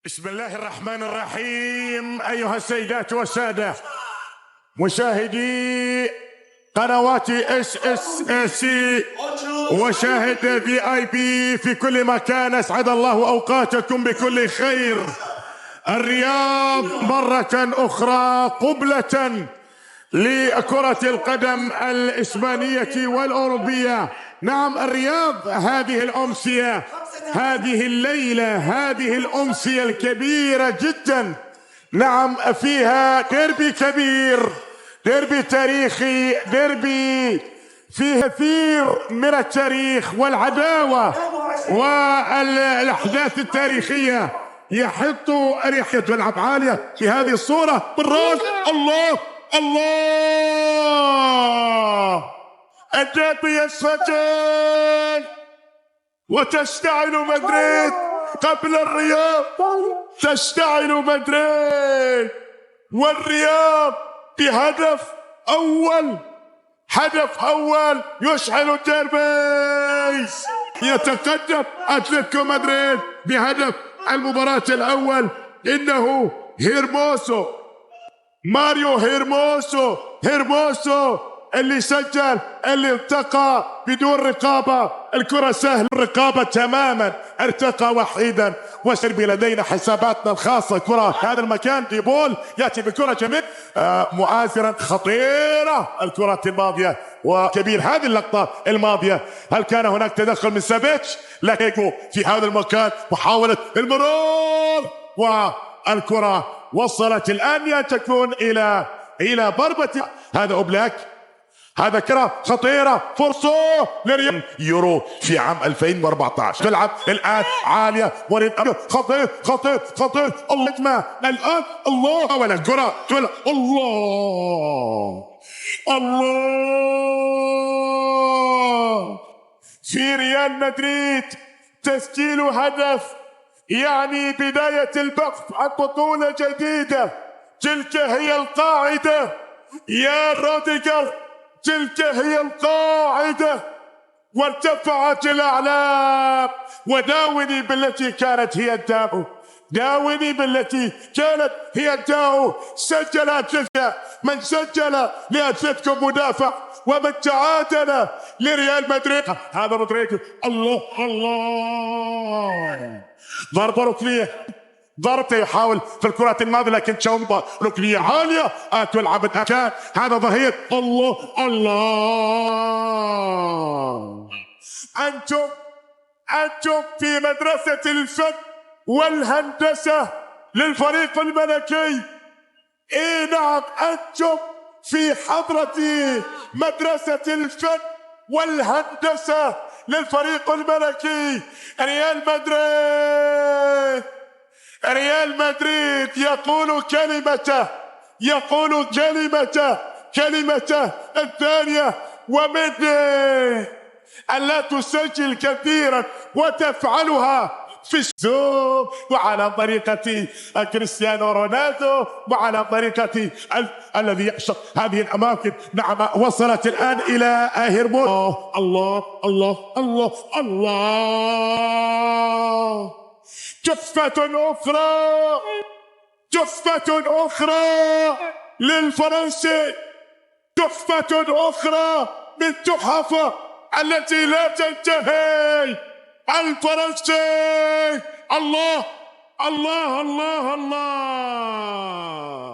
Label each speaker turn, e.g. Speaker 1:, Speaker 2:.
Speaker 1: بسم الله الرحمن الرحيم. أيها السيدات والسادة مشاهدي قنوات SSC وشاهد VIP في كل مكان، أسعد الله أوقاتكم بكل خير. الرياض مرة أخرى قبلة لكرة القدم الإسبانية والأوروبية. نعم، الرياض هذه الأمسية، هذه الليلة، هذه الأمسية الكبيرة جدا، نعم فيها ديربي كبير، ديربي تاريخي، ديربي فيه كثير من التاريخ والعداوة والأحداث التاريخية. يحط أريحية تلعب عالية في هذه الصورة بالراس. الله الله، الديربي يسجل وتشتعل مدريد قبل الرياض، تشتعل مدريد والرياض بهدف أول، هدف أول يشعل الديربي. يتقدم أتلتيكو مدريد بهدف المباراة الأول، إنه هيرموسو، ماريو هيرموسو اللي سجل، اللي ارتقى بدون رقابة. الكرة سهل الرقابة تماما، ارتقى وحيدا. وسربي لدينا حساباتنا الخاصة. كرة هذا المكان، ديبول يأتي بكرة جميل مؤثرا، خطيرة الكرة الماضية وكبير. هذه اللقطة الماضية، هل كان هناك تدخل من سافيتش؟ لكن في هذا المكان محاولة المرور، والكرة وصلت الآن تكون إلى ضربة. هذا أوبلاك، هذا كرة خطيرة، فرصة لريال يورو في عام 2014. تلعب الآن عالية، وريد خطير الله الآن. الله، ولا كرة الله في ريال مدريد. تسجيل هدف يعني بداية البحث عن بطولة جديدة. تلك هي القاعدة يا روديجر، تلك هي القاعدة. وارتفعت الأعلام، وداوني بالتي كانت هي الداء، داوني بالتي كانت هي الداء. سجل أتلتيكو، من سجل لأتلتيكو مدافع، ومن تعادل لريال مدريد. هذا رودريجو، الله الله، ضربة ركنية، ضربته يحاول في الكرة الماضية، لكن شوطة ركنية عالية تلعب الأكان. هذا ظهير، الله الله. أنتم في مدرسة الفن والهندسة للفريق الملكي. إيه نعم، أنتم في حضرة مدرسة الفن والهندسة للفريق الملكي. ريال مدريد يقول كلمته الثانية، ومن ألا تسجل كثيرا وتفعلها في الزوم، وعلى طريقة كريستيانو رونالدو، وعلى طريقة الذي يعشق هذه الأماكن. نعم، وصلت الآن إلى هيرموس. الله الله الله الله، جفة أخرى للفرنسي، جفة أخرى من تحف التي لا تنتهي. الفرنسي، الله الله الله الله.